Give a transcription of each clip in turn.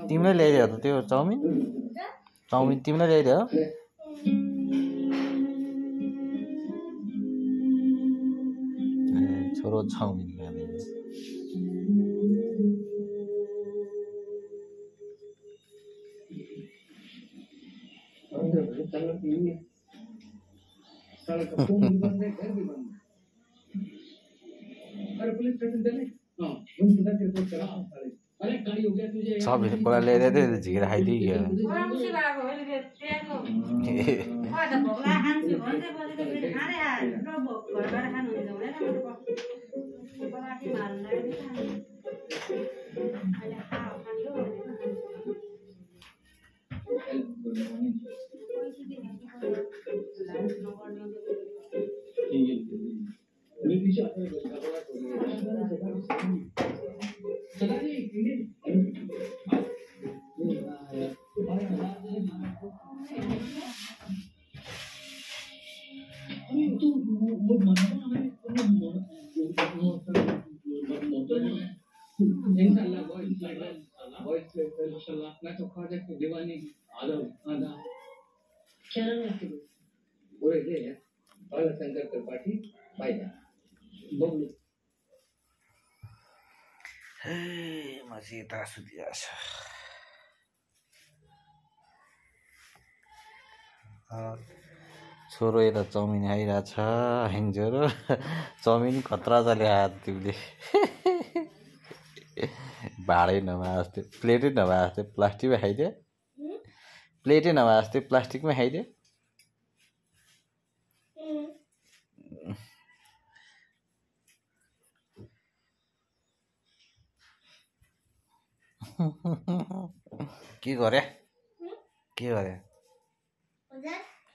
तिमीले ल्याइदियो त त्यो चाउमिन तिमीले ल्याइदियो छोरो चाउमिन खाने सब पहिला ल्याइदियो थियो झिकेर खाइदियो मान्छे यता सुतिरहेको छ छोरो यता चाउमिन खाइरहेको छ छोरो चाउमिन खतरा चले तिमीले भाँडै नभए जस्तै प्लेटै नभए जस्तै प्लास्टिकमा खाइदियो प्लेटै नभए जस्तै प्लास्टिकमा खाइदियो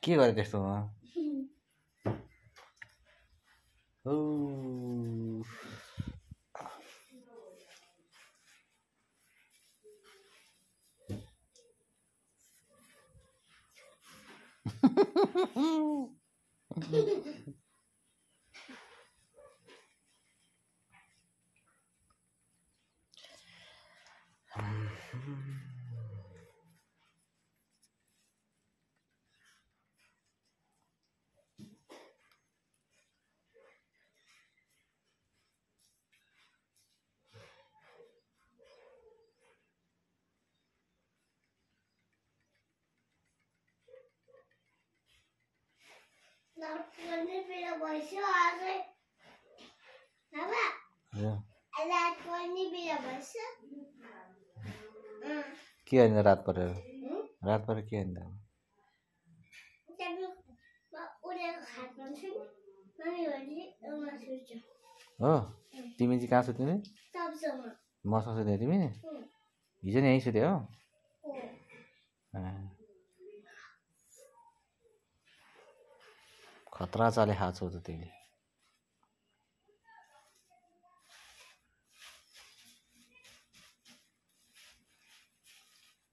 के गरे त्यस्तोमा के होइन रात परेर के होइन हो तिमी चाहिँ कहाँ सुत्ने मसँग सुत्ने तिमी हिजो नि यहीँ सुत्यो हो खतरा चाले खाएको छौ त तिमीले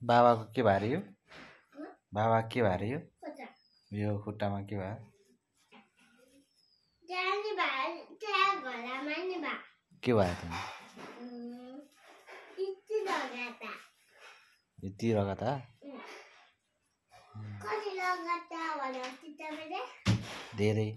बाबाको के भारी हो बाबा के भारी हो यो खुट्टामा के भयो के भयो तिमी यति रगता धेरै